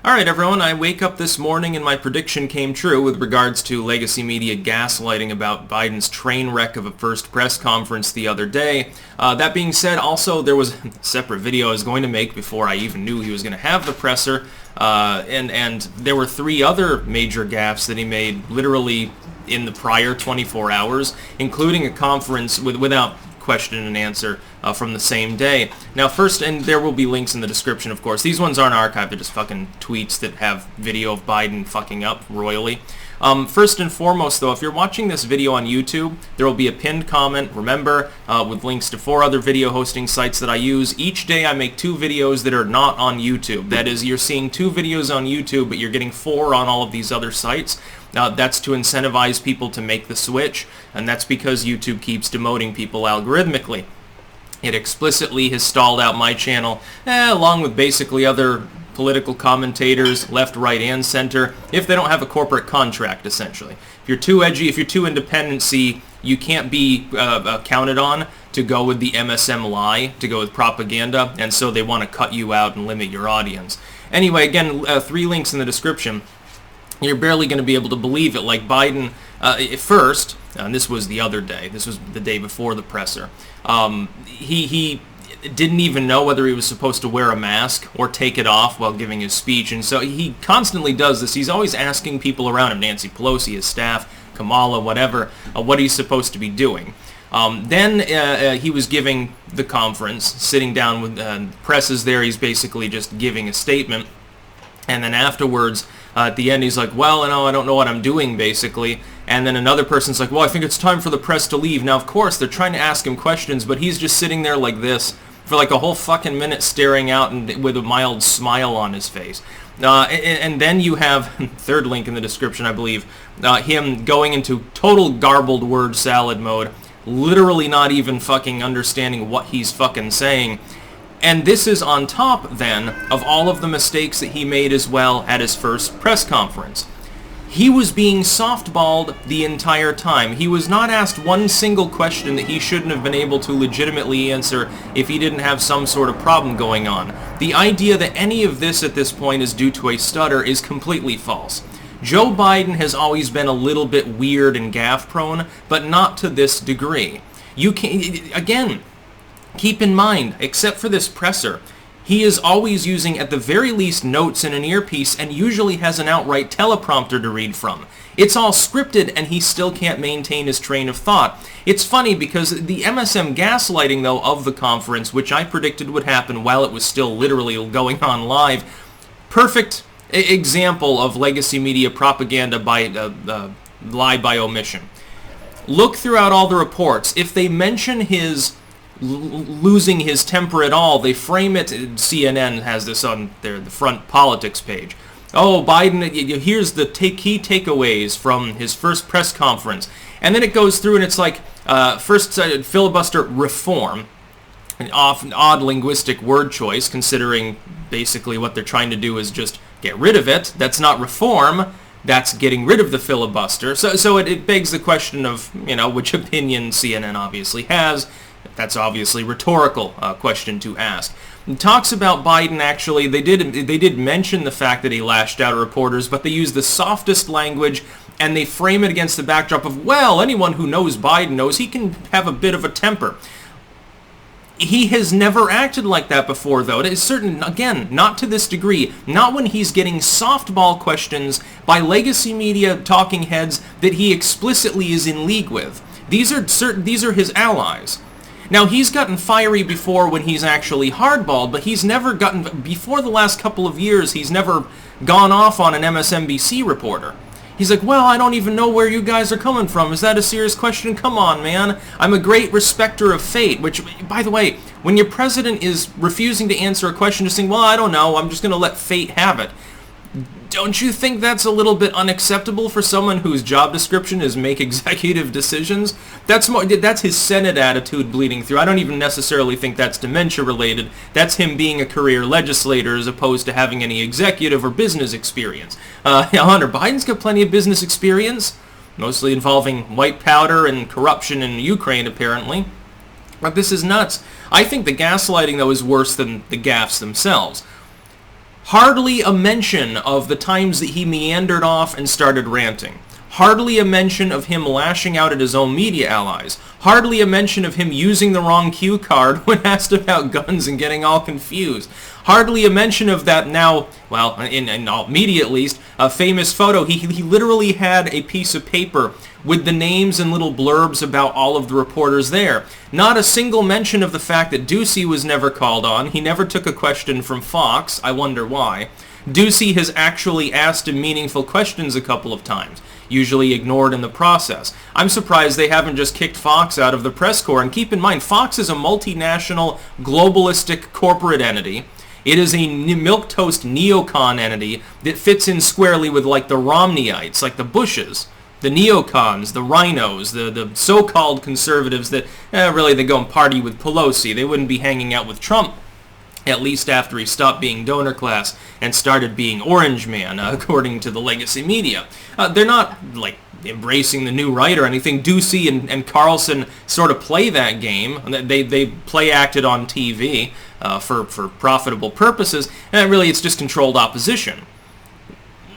Alright everyone, I wake up this morning and my prediction came true with regards to legacy media gaslighting about Biden's train wreck of a first press conference the other day. That being said, also there was a separate video I was going to make before I even knew he was going to have the presser, and there were 3 other major gaffes that he made literally in the prior 24 hours, including a conference without question and answer from the same day. Now first, and there will be links in the description of course, these ones aren't archived, they're just fucking tweets that have video of Biden fucking up royally. First and foremost though, if you're watching this video on YouTube, there will be a pinned comment, remember, with links to 4 other video hosting sites that I use. Each day I make 2 videos that are not on YouTube. That is, you're seeing 2 videos on YouTube, but you're getting 4 on all of these other sites. That's to incentivize people to make the switch, and that's because YouTube keeps demoting people algorithmically. It explicitly has stalled out my channel, along with basically other political commentators, left, right, and center, if they don't have a corporate contract, essentially. If you're too edgy, if you're too independency, you can't be counted on to go with the MSM lie, to go with propaganda, and so they want to cut you out and limit your audience. Anyway, again, 3 links in the description. You're barely going to be able to believe it. Like Biden, at first, and this was the other day, this was the day before the presser, he didn't even know whether he was supposed to wear a mask or take it off while giving his speech, and so he constantly does this. He's always asking people around him, Nancy Pelosi, his staff, Kamala, whatever, what he's supposed to be doing. Then he was giving the conference, sitting down with press is there, he's basically just giving a statement, and then afterwards, at the end, he's like, well, I don't know what I'm doing, basically. And then another person's like, well, I think it's time for the press to leave. Now, of course, they're trying to ask him questions, but he's just sitting there like this for like a whole fucking minute staring out and with a mild smile on his face. And then you have, 3rd link in the description, I believe, him going into total garbled word salad mode, literally not even fucking understanding what he's fucking saying. And this is on top, then, of all of the mistakes that he made as well at his first press conference. He was being softballed the entire time. He was not asked one single question that he shouldn't have been able to legitimately answer if he didn't have some sort of problem going on. The idea that any of this at this point is due to a stutter is completely false. Joe Biden has always been a little bit weird and gaffe-prone, but not to this degree. You can, again, keep in mind, except for this presser, he is always using at the very least notes in an earpiece and usually has an outright teleprompter to read from. It's all scripted and he still can't maintain his train of thought. It's funny because the MSM gaslighting, though, of the conference, which I predicted would happen while it was still literally going on live, perfect example of legacy media propaganda by lie by omission. Look throughout all the reports. If they mention his losing his temper at all, they frame it. CNN has this on the front politics page. Oh, Biden, here's the key takeaways from his first press conference. And then it goes through and it's like, first filibuster reform, an odd linguistic word choice considering basically what they're trying to do is just get rid of it. That's not reform. That's getting rid of the filibuster. So it begs the question of, which opinion CNN obviously has. That's obviously a rhetorical question to ask. It talks about Biden, actually, they did mention the fact that he lashed out at reporters, but they use the softest language, and they frame it against the backdrop of, well, anyone who knows Biden knows he can have a bit of a temper. He has never acted like that before, though. It is certain, again, not to this degree. Not when he's getting softball questions by legacy media talking heads that he explicitly is in league with. These are his allies. Now, he's gotten fiery before when he's actually hardballed, but he's never gotten, before the last couple of years, he's never gone off on an MSNBC reporter. He's like, well, I don't even know where you guys are coming from. Is that a serious question? Come on, man. I'm a great respecter of fate, which, by the way, when your president is refusing to answer a question, just saying, well, I don't know, I'm just going to let fate have it. Don't you think that's a little bit unacceptable for someone whose job description is make executive decisions? That's his Senate attitude bleeding through. I don't even necessarily think that's dementia related. That's him being a career legislator as opposed to having any executive or business experience. Hunter Biden's got plenty of business experience, mostly involving white powder and corruption in Ukraine, apparently. But this is nuts. I think the gaslighting, though, is worse than the gaffes themselves. Hardly a mention of the times that he meandered off and started ranting. Hardly a mention of him lashing out at his own media allies. Hardly a mention of him using the wrong cue card when asked about guns and getting all confused. Hardly a mention of that now, well, in all media at least, a famous photo. He literally had a piece of paper with the names and little blurbs about all of the reporters there. Not a single mention of the fact that Ducey was never called on. He never took a question from Fox. I wonder why. Ducey has actually asked him meaningful questions a couple of times, usually ignored in the process. I'm surprised they haven't just kicked Fox out of the press corps. And keep in mind, Fox is a multinational, globalistic corporate entity. It is a milquetoast neocon entity that fits in squarely with like the Romneyites, like the Bushes, the neocons, the rhinos, the so-called conservatives that really they go and party with Pelosi. They wouldn't be hanging out with Trump, at least after he stopped being donor class and started being Orange Man, according to the legacy media. They're not, like, embracing the new right or anything. Ducey and Carlson sort of play that game. They play acted on TV for profitable purposes, and really it's just controlled opposition.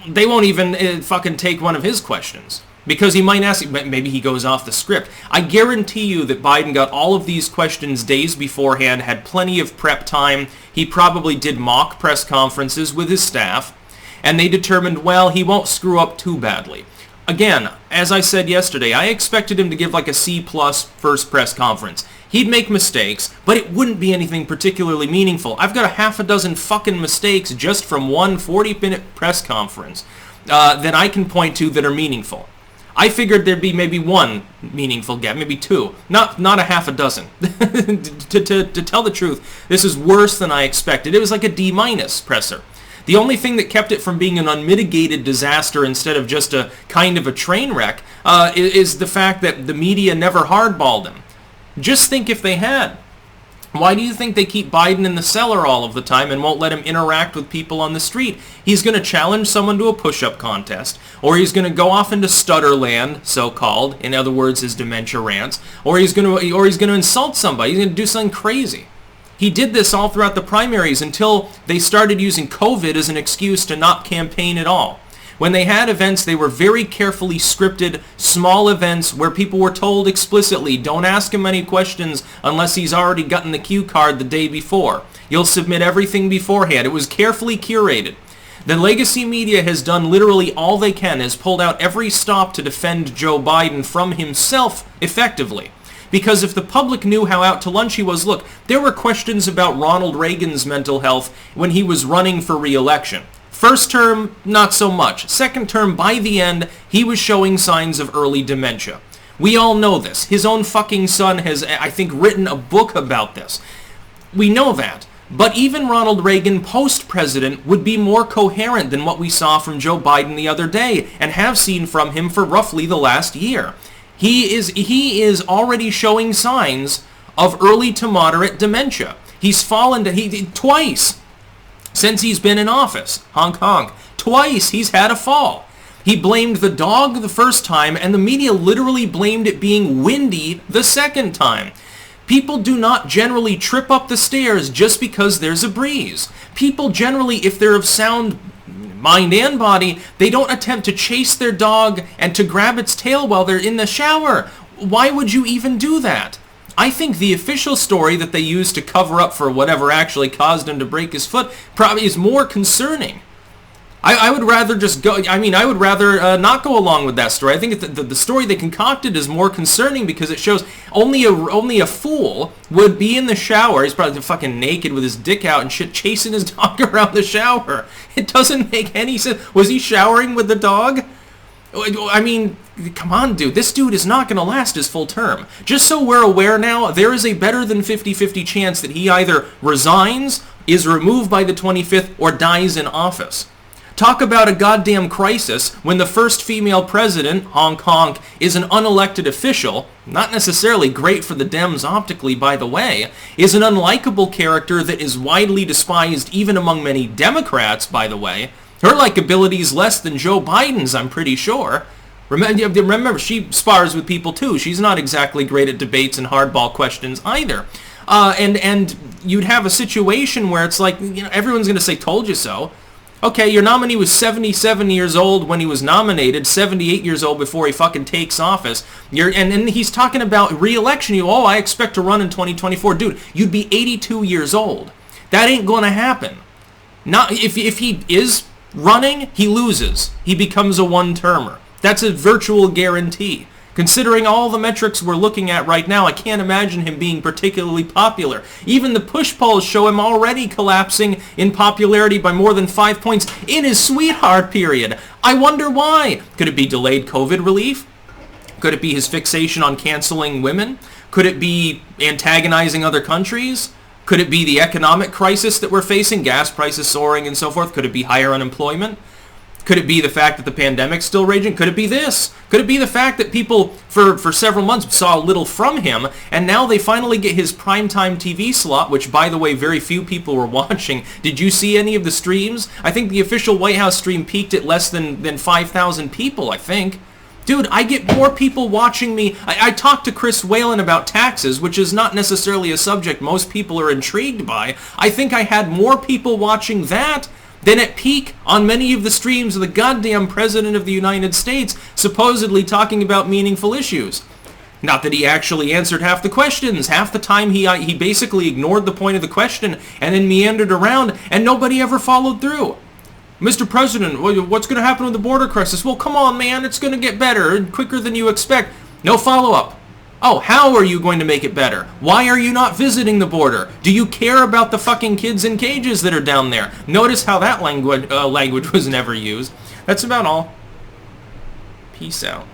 They won't even fucking take one of his questions. Because he might ask, maybe he goes off the script. I guarantee you that Biden got all of these questions days beforehand, had plenty of prep time. He probably did mock press conferences with his staff, and they determined, well, he won't screw up too badly. Again, as I said yesterday, I expected him to give like a C+ first press conference. He'd make mistakes, but it wouldn't be anything particularly meaningful. I've got a half a dozen fucking mistakes just from one 40-minute press conference that I can point to that are meaningful. I figured there'd be maybe one meaningful gap, maybe two, not a half a dozen. to tell the truth, this is worse than I expected. It was like a D- presser. The only thing that kept it from being an unmitigated disaster instead of just a kind of a train wreck is the fact that the media never hardballed him. Just think if they had. Why do you think they keep Biden in the cellar all of the time and won't let him interact with people on the street? He's going to challenge someone to a push-up contest, or he's going to go off into stutterland, so-called, in other words, his dementia rants, or he's going to insult somebody. He's going to do something crazy. He did this all throughout the primaries until they started using COVID as an excuse to not campaign at all. When they had events, they were very carefully scripted, small events where people were told explicitly, don't ask him any questions unless he's already gotten the cue card the day before. You'll submit everything beforehand. It was carefully curated. The legacy media has done literally all they can, has pulled out every stop to defend Joe Biden from himself effectively. Because if the public knew how out to lunch he was, look, there were questions about Ronald Reagan's mental health when he was running for re-election. First term, not so much. Second term, by the end, he was showing signs of early dementia. We all know this. His own fucking son has, I think, written a book about this. We know that. But even Ronald Reagan, post-president, would be more coherent than what we saw from Joe Biden the other day, and have seen from him for roughly the last year. He is already showing signs of early to moderate dementia. He's fallen to, twice. Since he's been in office, honk honk, twice he's had a fall. He blamed the dog the first time, and the media literally blamed it being windy the second time. People do not generally trip up the stairs just because there's a breeze. People generally, if they're of sound mind and body, they don't attempt to chase their dog and to grab its tail while they're in the shower. Why would you even do that? I think the official story that they used to cover up for whatever actually caused him to break his foot probably is more concerning. I would rather just go, I would rather not go along with that story. I think the story they concocted is more concerning because it shows only a fool would be in the shower. He's probably fucking naked with his dick out and shit, chasing his dog around the shower. It doesn't make any sense. Was he showering with the dog? I mean, come on, dude. This dude is not going to last his full term. Just so we're aware now, there is a better than 50-50 chance that he either resigns, is removed by the 25th, or dies in office. Talk about a goddamn crisis when the first female president, honk honk, is an unelected official, not necessarily great for the Dems optically, by the way, is an unlikable character that is widely despised even among many Democrats, by the way. Her likability is less than Joe Biden's, I'm pretty sure. Remember, she spars with people too. She's not exactly great at debates and hardball questions either. And you'd have a situation where it's like, everyone's going to say, told you so. Okay, your nominee was 77 years old when he was nominated, 78 years old before he fucking takes office. And he's talking about re-election. I expect to run in 2024. Dude, you'd be 82 years old. That ain't gonna happen. Not if he is running, he loses. He becomes a one-termer. That's a virtual guarantee. Considering all the metrics we're looking at right now, I can't imagine him being particularly popular. Even the push polls show him already collapsing in popularity by more than 5 points in his sweetheart period. I wonder why. Could it be delayed COVID relief? Could it be his fixation on canceling women? Could it be antagonizing other countries? Could it be the economic crisis that we're facing, gas prices soaring and so forth? Could it be higher unemployment? Could it be the fact that the pandemic's still raging? Could it be this? Could it be the fact that people for several months saw little from him, and now they finally get his primetime TV slot, which, by the way, very few people were watching. Did you see any of the streams? I think the official White House stream peaked at less than 5,000 people, I think. Dude, I get more people watching me. I talked to Chris Whalen about taxes, which is not necessarily a subject most people are intrigued by. I think I had more people watching that than at peak on many of the streams of the goddamn President of the United States supposedly talking about meaningful issues. Not that he actually answered half the questions. Half the time he basically ignored the point of the question and then meandered around, and nobody ever followed through. Mr. President, what's going to happen with the border crisis? Well, come on, man. It's going to get better and quicker than you expect. No follow-up. Oh, how are you going to make it better? Why are you not visiting the border? Do you care about the fucking kids in cages that are down there? Notice how that language was never used. That's about all. Peace out.